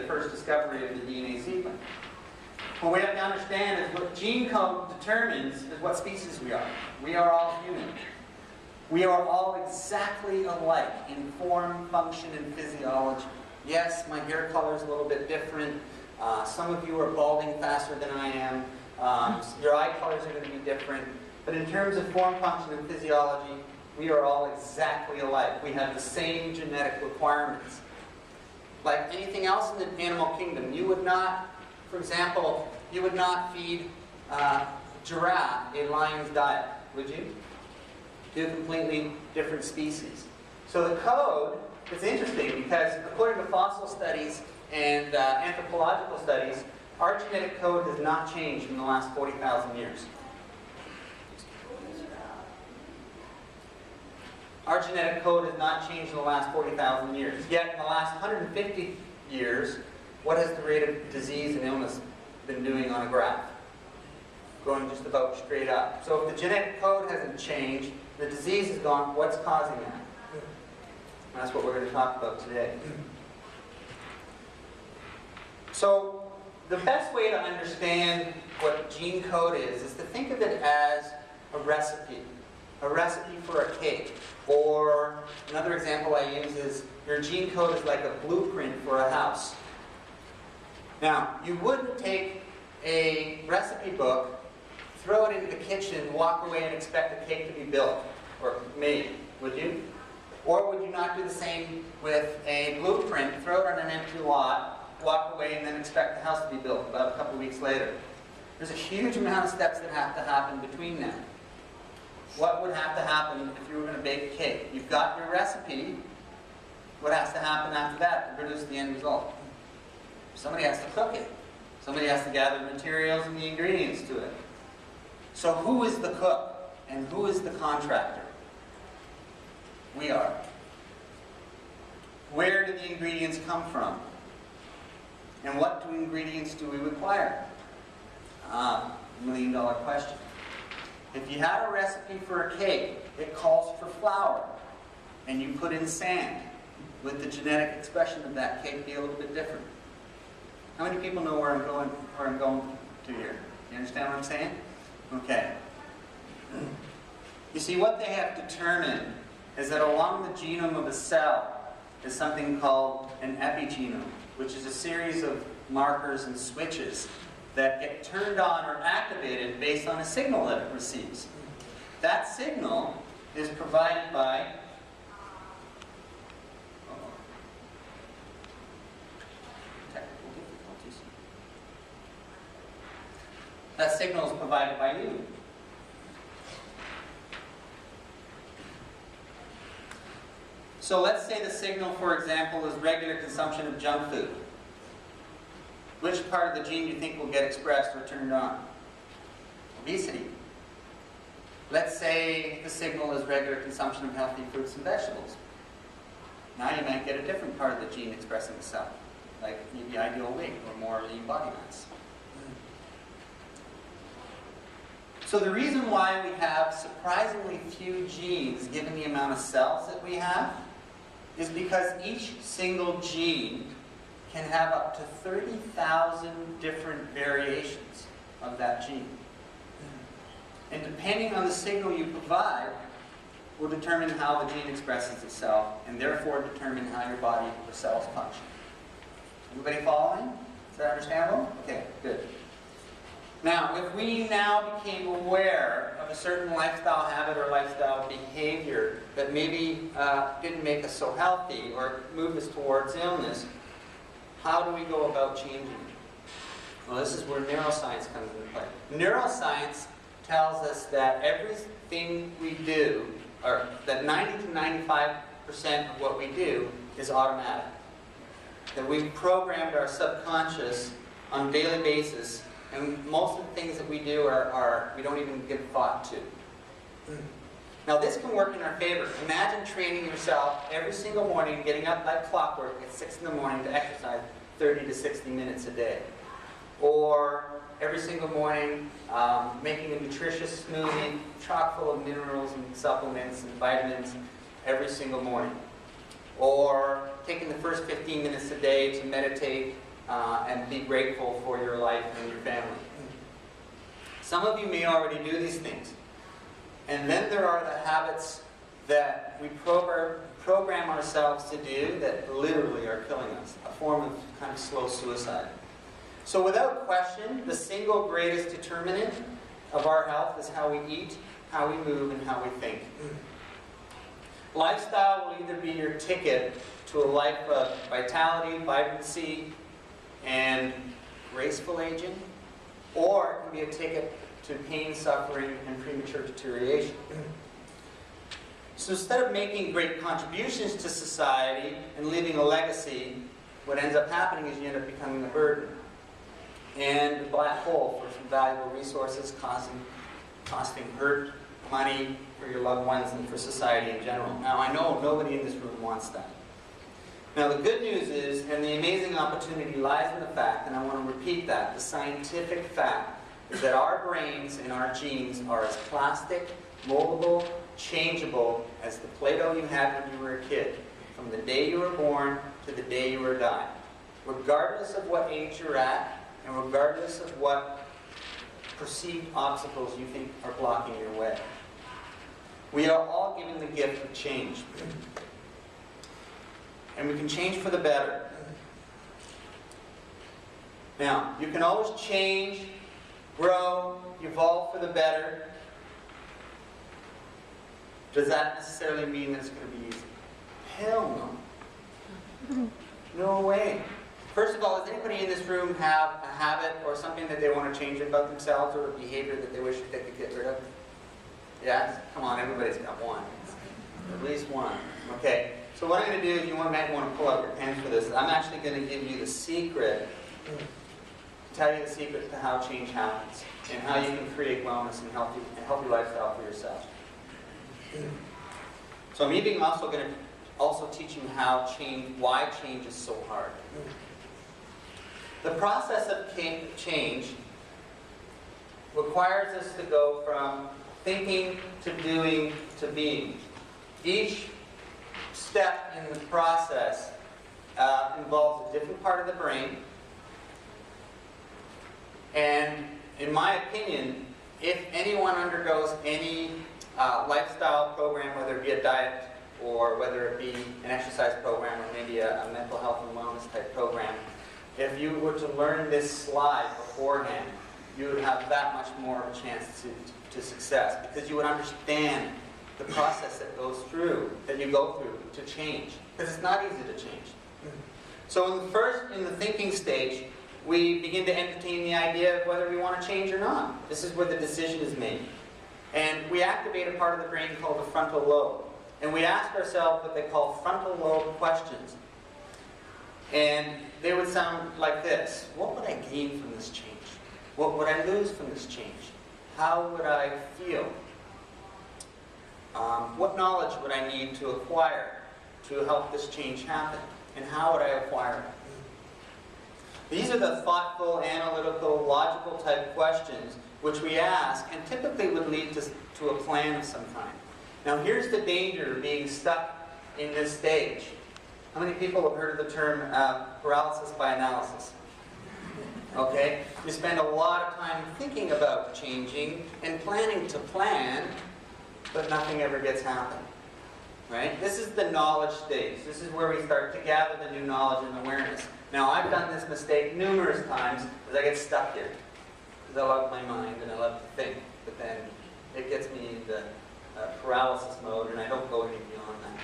first discovery of the DNA sequence. What we have to understand is what gene code determines is what species we are. We are all human. We are all exactly alike in form, function, and physiology. Yes, my hair color is a little bit different. Some of you are balding faster than I am. Your eye colors are going to be different. But in terms of form, function, and physiology, we are all exactly alike. We have the same genetic requirements. Like anything else in the animal kingdom, you would not, for example, you would not feed giraffe a lion's diet, would you? Two completely different species. So the code is interesting because according to fossil studies and anthropological studies, our genetic code has not changed in the last 40,000 years. Our genetic code has not changed in the last 40,000 years. Yet in the last 150 years, what has the rate of disease and illness been doing on a graph? Going just about straight up. So if the genetic code hasn't changed, the disease is gone, what's causing that? And that's what we're going to talk about today. So the best way to understand what gene code is to think of it as a recipe for a cake. Or another example I use is your gene code is like a blueprint for a house. Now, you wouldn't take a recipe book, throw it into the kitchen, walk away and expect the cake to be built or made, would you? Or would you not do the same with a blueprint, throw it on an empty lot, walk away and then expect the house to be built about a couple weeks later? There's a huge amount of steps that have to happen between them. What would have to happen if you were going to bake a cake? You've got your recipe. What has to happen after that to produce the end result? Somebody has to cook it. Somebody has to gather the materials and the ingredients to it. So who is the cook and who is the contractor? We are. Where do the ingredients come from? And what ingredients do we require? $1,000,000 question. If you have a recipe for a cake, it calls for flour, and you put in sand. Would the genetic expression of that cake be a little bit different? How many people know where I'm going to here? You understand what I'm saying? Okay. You see, what they have determined is that along the genome of a cell is something called an epigenome, which is a series of markers and switches that get turned on or activated based on a signal that it receives. That signal is provided by technical difficulties. That signal is provided by you. So let's say the signal, for example, is regular consumption of junk food. Which part of the gene do you think will get expressed or turned on? Obesity. Let's say the signal is regular consumption of healthy fruits and vegetables. Now you might get a different part of the gene expressing itself, like maybe ideal weight or more lean body mass. So the reason why we have surprisingly few genes given the amount of cells that we have is because each single gene can have up to 30,000 different variations of that gene. And depending on the signal you provide, will determine how the gene expresses itself, and therefore determine how your body or cells function. Everybody following? Is that understandable? Okay, good. Now, if we now became aware of a certain lifestyle habit or lifestyle behavior that maybe didn't make us so healthy or moved us towards illness, how do we go about changing it? Well, this is where neuroscience comes into play. Neuroscience tells us that everything we do, or that 90 to 95% of what we do is automatic. That we've programmed our subconscious on a daily basis, and most of the things that we do are we don't even give thought to. Now this can work in our favor. Imagine training yourself every single morning, getting up like clockwork at 6 in the morning to exercise 30 to 60 minutes a day. Or every single morning making a nutritious smoothie chock full of minerals and supplements and vitamins every single morning. Or taking the first 15 minutes a day to meditate and be grateful for your life and your family. Some of you may already do these things. And then there are the habits that we program ourselves to do that literally are killing us, a form of kind of slow suicide. So without question, the single greatest determinant of our health is how we eat, how we move, and how we think. Lifestyle will either be your ticket to a life of vitality, vibrancy, and graceful aging, or it can be a ticket to pain, suffering, and premature deterioration. So instead of making great contributions to society and leaving a legacy, what ends up happening is you end up becoming a burden and a black hole for some valuable resources, costing hurt, money for your loved ones and for society in general. Now, I know nobody in this room wants that. Now, the good news is, and the amazing opportunity lies in the fact, and I want to repeat that, the scientific fact is that our brains and our genes are as plastic, moldable, changeable as the Play-Doh you had when you were a kid, from the day you were born to the day you were dying. Regardless of what age you're at, and regardless of what perceived obstacles you think are blocking your way. We are all given the gift of change. And we can change for the better. Now, you can always change, grow, evolve for the better. Does that necessarily mean that it's going to be easy? Hell no. No way. First of all, does anybody in this room have a habit or something that they want to change about themselves, or a behavior that they wish they could get rid of? Yes? Come on, everybody's got one. At least one. Okay. So what I'm going to do is you might want to pull out your pens for this. I'm actually going to give you the secret, tell you the secret to how change happens and how you can create wellness and healthy lifestyle for yourself. So I'm even also going to teach you why change is so hard. The process of change requires us to go from thinking to doing to being. Each step in the process involves a different part of the brain. And in my opinion, if anyone undergoes any lifestyle program, whether it be a diet or whether it be an exercise program or maybe a mental health and wellness type program, if you were to learn this slide beforehand, you would have that much more of a chance to success, because you would understand the process that you go through to change, because it's not easy to change. So in the thinking stage, we begin to entertain the idea of whether we want to change or not. This is where the decision is made. And we activate a part of the brain called the frontal lobe. And we ask ourselves what they call frontal lobe questions. And they would sound like this. What would I gain from this change? What would I lose from this change? How would I feel? What knowledge would I need to acquire to help this change happen? And how would I acquire it? These are the thoughtful, analytical, logical type questions which we ask and typically would lead to a plan of some kind. Now here's the danger of being stuck in this stage. How many people have heard of the term paralysis by analysis? Okay? You spend a lot of time thinking about changing and planning to plan, but nothing ever gets happen. Right? This is the knowledge stage. This is where we start to gather the new knowledge and awareness. Now, I've done this mistake numerous times because I get stuck here. Because I love my mind and I love to think. But then it gets me into paralysis mode and I don't go any beyond that.